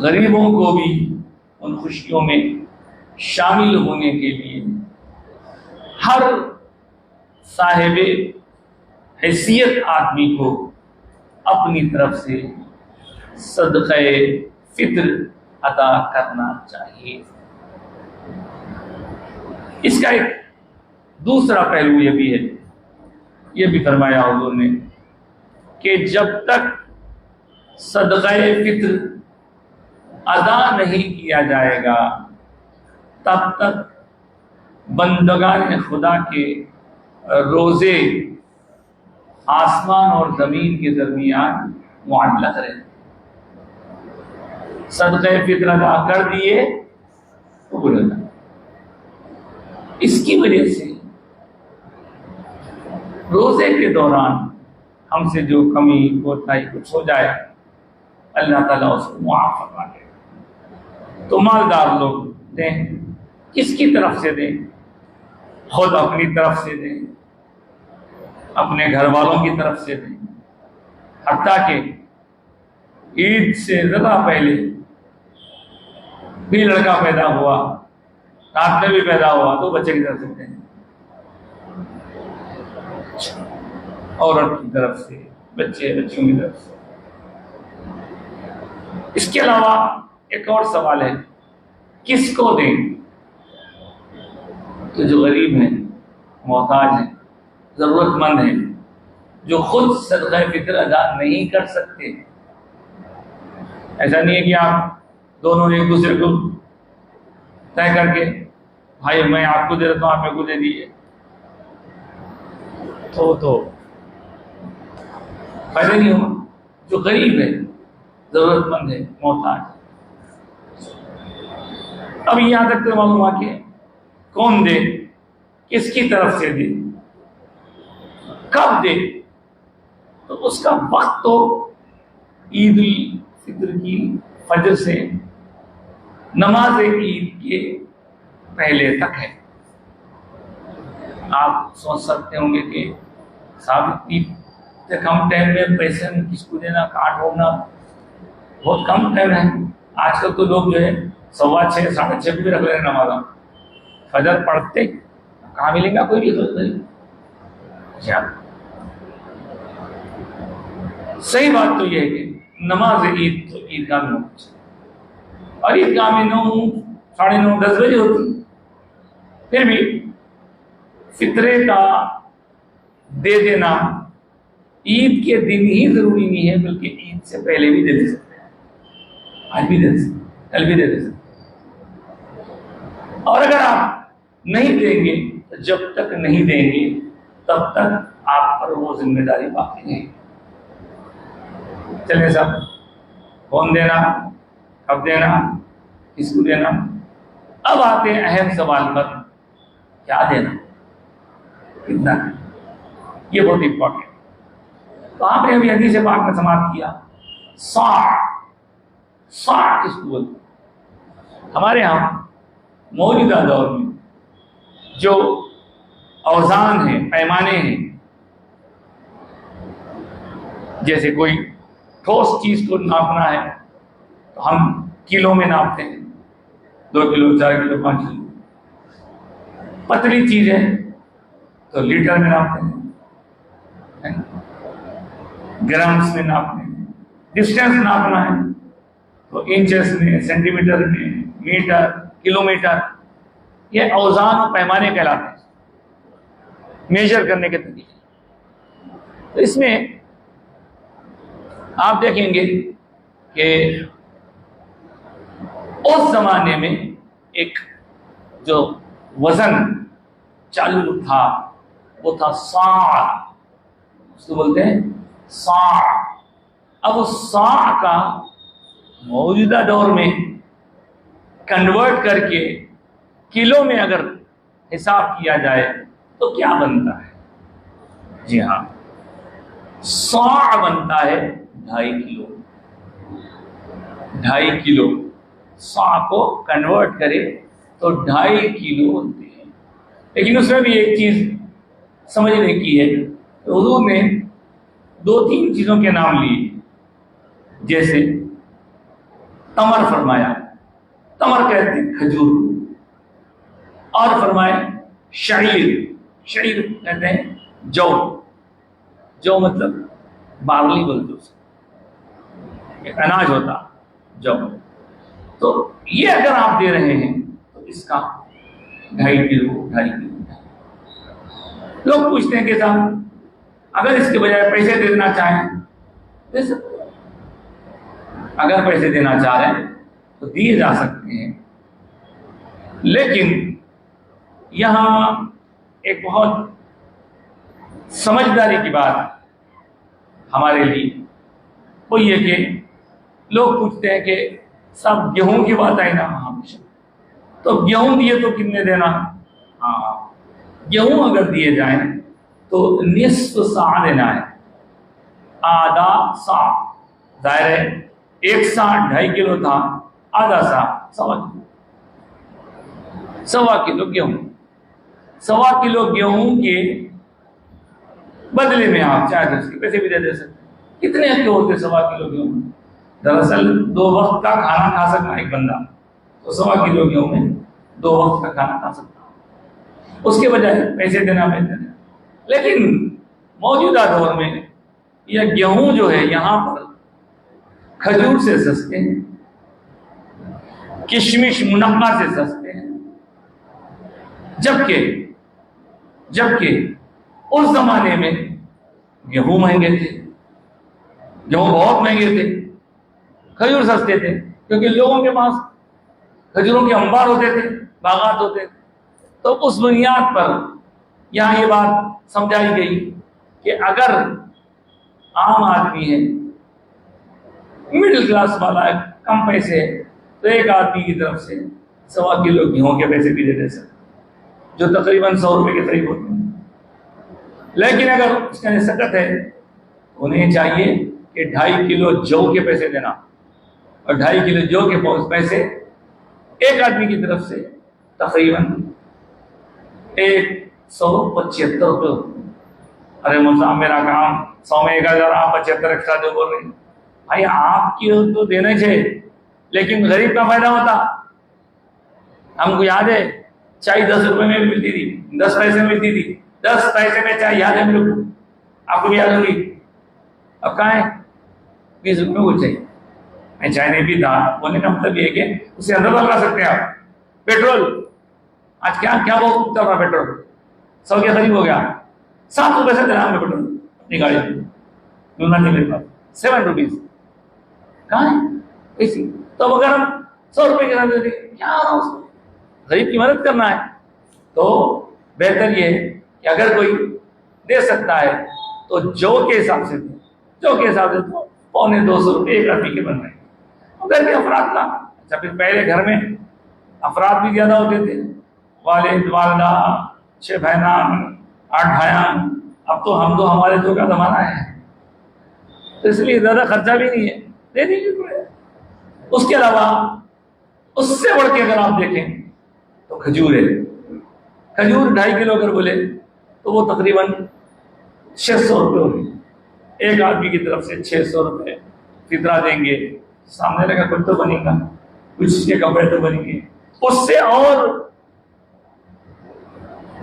गरीबों को भी उन खुशियों में शामिल होने के लिए हर साहिबे हैसियत आदमी को अपनी तरफ से सदक़े फित्र अदा करना चाहिए। इसका एक दूसरा पहलू यह भी है ये भी फरमाया हुजूर ने कि जब तक सदक़े फित्र अदा नहीं किया जाएगा तब तक बंदगान खुदा के रोज़े आसमान और ज़मीन के दरमियान मुआमला करें। सदक़े फित्र अदा कर दिए तो बोलेगा। इसकी वजह से रोज़े के दौरान हमसे जो कमी कोताही कुछ हो जाए अल्लाह ताला उसको मुआफ़ फरमा दे। तो मालदार लोग दें, किसकी तरफ से दें? खुद अपनी तरफ से दें, अपने घर वालों की तरफ से दें। हत्ता कि ईद से ज़्यादा पहले भी लड़का पैदा हुआ, रात में भी पैदा हुआ तो बच्चे की तरफ से दें, औरत की तरफ से, बच्चे बच्चियों की तरफ से। इसके अलावा एक और सवाल है, किसको दें? तो जो गरीब हैं, मोहताज हैं, जरूरतमंद हैं, जो खुद सदक़े फित्र अदा नहीं कर सकते। ऐसा नहीं है कि आप दोनों एक दूसरे को तय करके भाई मैं आपको दे देता हूँ, आप मेरे को दे दीजिए, तो फायदा नहीं होगा। जो गरीब है, जरूरतमंद है, मोहताज। अब यहां तक तो मालूम हुआ कि कौन दे, किसकी तरफ से दे, कब दे। तो उसका वक्त तो ईद उल फित्र की फजर से नमाज ईद के पहले तक है। आप सोच सकते होंगे कि साहब इतने कम टाइम में पैसे किसको देना, कहाँ ढूंढना, बहुत कम टाइम है। आजकल तो लोग जो है 6:15 6:30 भी रख ले रहे नमाज़ा। फजर पढ़ते कहाँ मिलेगा, कोई भी क्या। सही बात तो यह है कि नमाज ईद तो ईदगाह में होती है और ईदगाह में 9 साढ़े 9 10 बजे होती। फिर भी फित्रे का दे देना ईद के दिन ही जरूरी नहीं है, बल्कि ईद से पहले भी दे सकते हैं। आज भी दे सकते, कल भी दे सकते। और अगर आप नहीं देंगे तो जब तक नहीं देंगे तब तक आप पर वो जिम्मेदारी बाकी है। चलिए साहब, कौन देना, कब देना, किसको देना। अब आते हैं अहम सवाल पर, क्या देना, कितना, ये बहुत इंपॉर्टेंट। तो आपने अभी हदीस पाक में समाप्त किया सा किसको बोलते। हमारे यहाँ मौजूदा दौर में जो औज़ान है, पैमाने हैं, जैसे कोई ठोस चीज को नापना है तो हम किलो में नापते हैं, 2 किलो 4 किलो 5 किलो। पतली चीज है तो लीटर में नापते हैं, ग्राम्स में नापते हैं। डिस्टेंस नापना है तो इंचेस में, सेंटीमीटर में, मीटर, किलोमीटर। ये औज़ान और पैमाने कहलाते हैं, मेजर करने के तरीके। तो इसमें आप देखेंगे कि उस जमाने में एक जो वजन चालू था वो था सा, उसको बोलते हैं सा। अब उस सा का मौजूदा दौर में कन्वर्ट करके किलो में अगर हिसाब किया जाए तो क्या बनता है? जी हाँ, सा बनता है 2.5 किलो। 2.5 किलो सा को कन्वर्ट करे तो 2.5 किलो बनते हैं। लेकिन उसमें भी एक चीज समझने की है, तो हुजूर ने 2-3 चीजों के नाम लिए, जैसे तमर फरमाया, तमर कहते हैं खजूर, और फरमाए शईर, शईर कहते हैं जौ, जौ मतलब बार्ली बोलते उसको, एक अनाज होता जौ। तो ये अगर आप दे रहे हैं तो इसका 2.5 किलो, 2.5 किलो। लोग पूछते हैं कि साहब अगर इसके बजाय पैसे देना चाहें दे सकते हैं। अगर पैसे देना चाह रहे हैं तो दिए जा सकते हैं। लेकिन यहां एक बहुत समझदारी की बात हमारे लिए वो ये कि लोग पूछते हैं कि सब गेहूं की बात आई ना हमेशा, तो गेहूं दिए तो कितने देना? हाँ, गेहूं अगर दिए जाए तो निस्फ सा देना है, आधा सा। जाहिर है एक सा 2.5 किलो था, आधा सा 1.25 किलो गेहूं। 1.25 किलो गेहूं के बदले में आप चाहे तो उसके पैसे भी दे सकते। कितने किलो होते 1.25 किलो गेहूं? दरअसल 2 वक्त का खाना खा सकता एक बंदा, तो 1.25 किलो गेहूं में 2 वक्त का खाना खा सकता। उसके बजाय पैसे देना बेहतर है। लेकिन मौजूदा दौर में यह गेहूं जो है यहां पर खजूर से सस्ते हैं, किशमिश मुनक्का से सस्ते हैं। जबकि उस जमाने में गेहूं महंगे थे, गेहूं बहुत महंगे थे, खजूर सस्ते थे, क्योंकि लोगों के पास खजूरों के अंबार होते थे, बागात होते थे। तो उस बुनियाद पर यहां ये बात समझाई गई कि अगर आम आदमी है, मिडिल क्लास वाला है, कम पैसे है, तो एक आदमी की तरफ से 1.25 किलो गेहूं के पैसे भी दे सकते, जो तकरीबन 100 रुपए के करीब होते हैं। लेकिन अगर उसका सकत है, उन्हें चाहिए कि 2.5 किलो जौ के पैसे देना, और 2.5 किलो जौ के पैसे एक आदमी की तरफ से तकरीबन 175 रुपये। अरे मुझे मेरा काम 100 में 1000, आप 75 एक्स्ट्रा जो बोल रहे हैं भाई, आपकी तो देने चाहिए, लेकिन गरीब का फायदा होता। हमको याद है चाय 10 रुपए में मिलती थी, 10 पैसे में मिलती थी, 10 पैसे में चाय, याद है मेरे को, आपको भी याद होगी। अब कहाँ है? 20 रुपये को चाहिए। मैं चाय नहीं पीता, बोलने का मतलब ये है कि उसे अंदर लगा सकते हैं आप। पेट्रोल आज क्या वो चल रहा, पेट्रोल 100 के करीब हो गया। 7 रुपए से देना हमें पेट्रोल अपनी गाड़ी में, मेरे पास 7 रुपीज कहाँ है ऐसी। तो अगर हम 100 रुपए के साथ देते क्या हो रहा उसको, गरीब की मदद करना है, तो बेहतर ये है कि अगर कोई दे सकता है तो जौ के हिसाब से दे, जौ के हिसाब से तो 250 रुपये एक आदमी के बन रहे हैं। घर के अफराद का अच्छा, फिर पहले घर में अफराद भी ज्यादा होते थे, वालिद वालदा 6 बहना 8 भाइयां। अब तो हम दो हमारे दो का जमाना है, तो इसलिए ज्यादा खर्चा भी नहीं है, दे दीजिए थोड़े। उसके अलावा उससे बढ़ के अगर आप देखें तो खजूर है। खजूर 2.5 किलो अगर बोले तो वो तकरीबन 600 रुपये होगी। एक आदमी की तरफ से 600 रुपये फितरा देंगे, सामने लगा कुछ तो बनेगा, कुछ के कपड़े तो बनेंगे। उससे और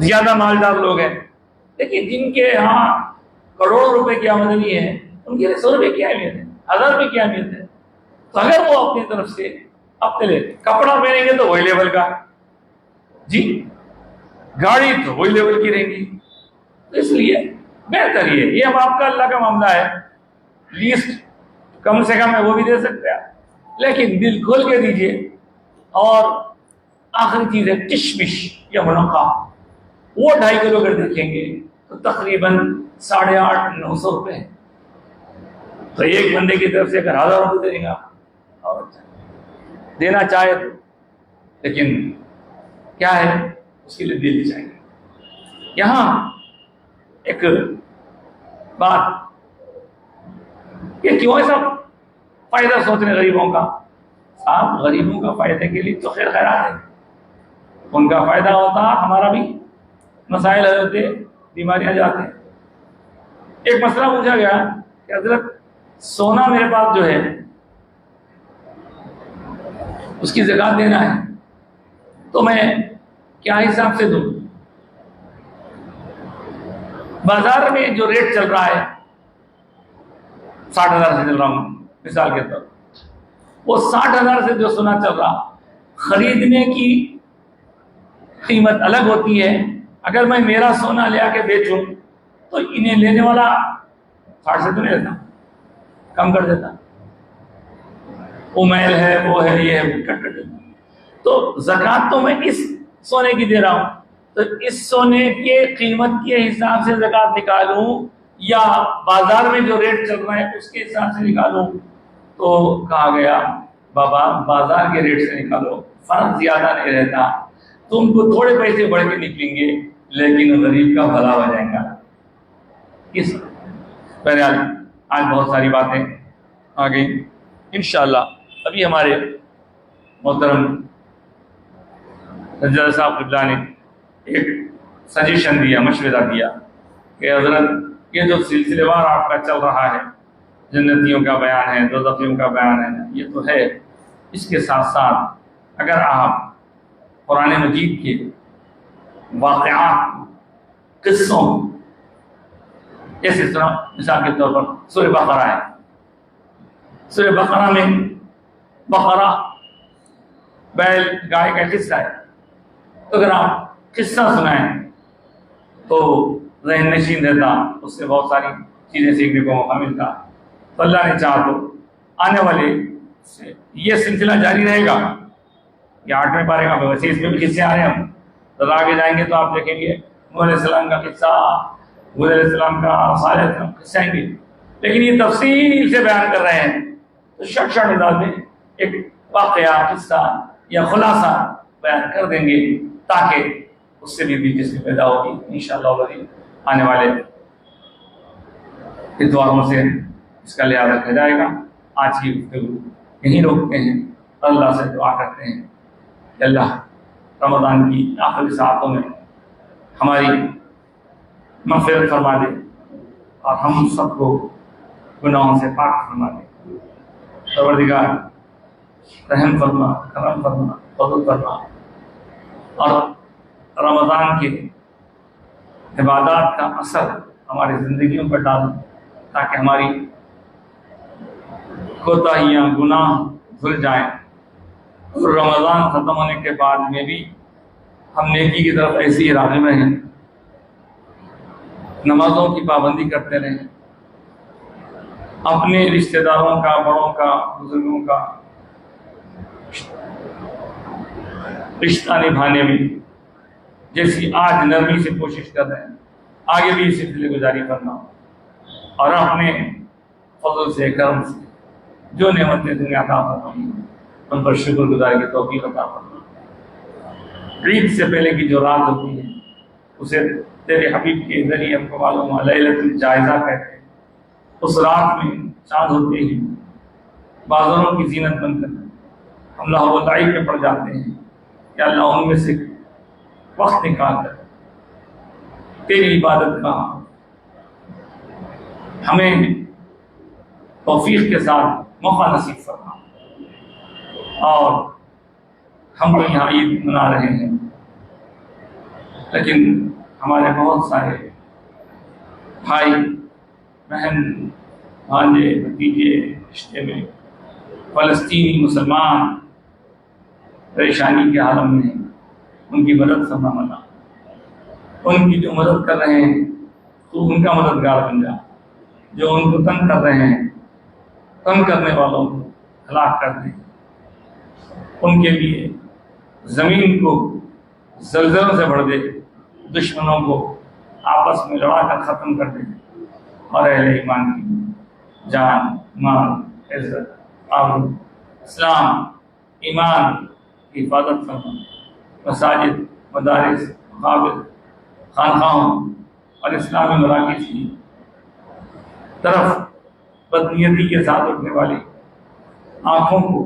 ज्यादा मालदार लोग हैं, लेकिन जिनके यहाँ करोड़ों रुपए की आमदनी है, उनके लिए 100 रुपये की अहमियत है, 1000 रुपये की अहमियत है। तो अगर वो अपनी तरफ से अपने लिए कपड़ा पहनेंगे तो वही लेवल का जी, गाड़ी तो वही लेवल की रहेगी। तो इसलिए बेहतर ये अब आपका अल्लाह का मामला है, लीस्ट कम से कम है वो भी दे सकते हैं, लेकिन दिल खोल के दीजिए। और आखिरी चीज है किशमिश या मुनक्का, वो 2.5 किलो अगर देखेंगे तो तकरीबन 850-900 रुपये। तो एक बंदे की तरफ से अगर 1000 रुपये देगा और देना चाहे तो, लेकिन क्या है उसके लिए दिल चाहिए। यहां एक बात ये क्यों ऐसा फायदा सोच रहे गरीबों का? आप गरीबों का फायदे के लिए तो खैर खैरात है, उनका फायदा होता, हमारा भी मसाइल होते, बीमारियां जाते। एक मसला पूछा गया कि हजरत सोना मेरे पास जो है उसकी ज़कात देना है, तो मैं क्या हिसाब से दूं? बाजार में जो रेट चल रहा है 60,000 से चल रहा हूं मिसाल के तौर, वो 60,000 से जो सोना चल रहा, खरीदने की कीमत अलग होती है। अगर मैं मेरा सोना ले आके बेचूं तो इन्हें लेने वाला 60 से तो नहीं लेता, कम कर देता। वो मैल है, वो है, ये है, कट कर देता। तो ज़कात तो मैं इस सोने की दे रहा हूं, तो इस सोने के कीमत के हिसाब से ज़कात निकालूं या बाजार में जो रेट चल रहा है उसके हिसाब से निकालूं? तो कहा गया बाबा बाजार के रेट से निकालो, फर्क ज्यादा नहीं रहता, तुमको थोड़े पैसे बढ़ के निकलेंगे लेकिन गरीब का भला हो जाएगा। किस बहरहाल आज बहुत सारी बातें आ गई, इंशाअल्लाह अभी हमारे मोहतरम रजा साहब क़िबला ने एक सजेशन दिया, मशवरा दिया कि हज़रत ये जो सिलसिलेवार आपका चल रहा है, जन्नतियों का बयान है, दोज़खियों का बयान है, ये तो है, इसके साथ साथ अगर आप कुरान मजीद के वाक़यात, किस्सों, जैसे मिसाल के तौर पर सूरह बकरा है, सूरह बकरा में बकरा बैल गाय का किस्सा है, तो अगर आप किस्सा सुनाएं तो ज़हन नशीन रहता, उससे बहुत सारी चीज़ें सीखने को मौका मिलता। तो अल्लाह ने चाहा तो आने वाले से ये सिलसिला जारी रहेगा। ये 8वें पारे का वैसे इसमें भी किस्से आ रहे हैं, हम तो आगे जाएंगे तो आप देखेंगे नूह अलैहिस्सलाम का किस्सा, हूद अलैहिस्सलाम का, सालेह अलैहिस्सलाम किस्से आएंगे, लेकिन ये तफसील से बयान कर रहे हैं तो शॉर्ट अंदाज में एक वाक़या, किस्सा या खुलासा बयान कर देंगे ताकि उससे भी दिलचस्पी पैदा होगी। इंशाअल्लाह आने वाले इतवारों से इसका लिहाज रखा जाएगा। आज की गुफ्तगू यहीं रोकते हैं, अल्लाह से दुआ करते हैं कि अल्लाह रमज़ान की आखिरी सातों में हमारी मग़फ़िरत फरमा दे और हम सबको गुनाहों से पाक फरमा दे। परवरदिगार रहम फरमा, करम फरमा, फज़ल फरमा और रमज़ान के इबादत का असर हमारी ज़िंदगियों पर डाल, ताकि हमारी कोताहियाँ, गुनाह धुल जाएं और रमज़ान ख़त्म होने के बाद में भी हम नेकी की तरफ ऐसे ही राग़िब रहें, नमाज़ों की पाबंदी करते रहें, अपने रिश्तेदारों का, बड़ों का, बुजुर्गों का रिश्ता निभाने में जैसी आज नरमी से कोशिश कर रहे हैं, आगे भी इस सिलसिले को जारी करना और अपने फज़ल से, करम से जो नेमतें दुनिया अता फरमाई उन पर शुक्रगुजारी की तौफीक अता फरमा। ईद से पहले की जो रात होती है उसे तेरे हबीब के ज़रिए हमको मालूम हुआ लैलतुल जायज़ा कहते हैं। उस रात में चाँद होते ही बाज़ारों की जीनत बनकर हम लहव में पड़ जाते हैं कि अल्लाह उनमें से वक्त निकाल कर तेरी इबादत का हमें तौफीक के साथ मौका नसीब फरमा। और हम तो यहाँ ईद मना रहे हैं, लेकिन हमारे बहुत सारे भाई बहन, भांजे, भतीजे रिश्ते में फ़लस्तीनी मुसलमान परेशानी के आलम में, उनकी मदद फरमा, उनकी जो मदद कर रहे हैं तो उनका मददगार बन जा, जो उनको तंग कर रहे हैं, तंग करने वालों को हलाक कर दें, उनके लिए ज़मीन को ज़लज़लों से भर दे, दुश्मनों को आपस में लड़ा कर ख़त्म कर दे और अहले ईमान की जान, माल, इज़्ज़त, आबरू, इस्लाम, ईमान की हिफाजत फरमा। मसाजिद, मदारिस, मकाबिर, खानखाहों और इस्लामी मराकिज़ की तरफ बदनीयती के साथ उठने वाली आँखों को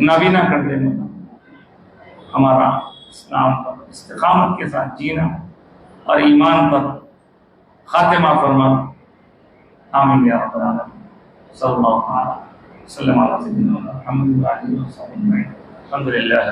नाबीना कर देने, हमारा इस्लाम पर इस्तिक़ामत के साथ जीना और ईमान पर खातिमा फरमा। आमीन या रब्बल आलमीन। सल्लल्लाहु अलैहि वसल्लम। अल्हम्दुलिल्लाह।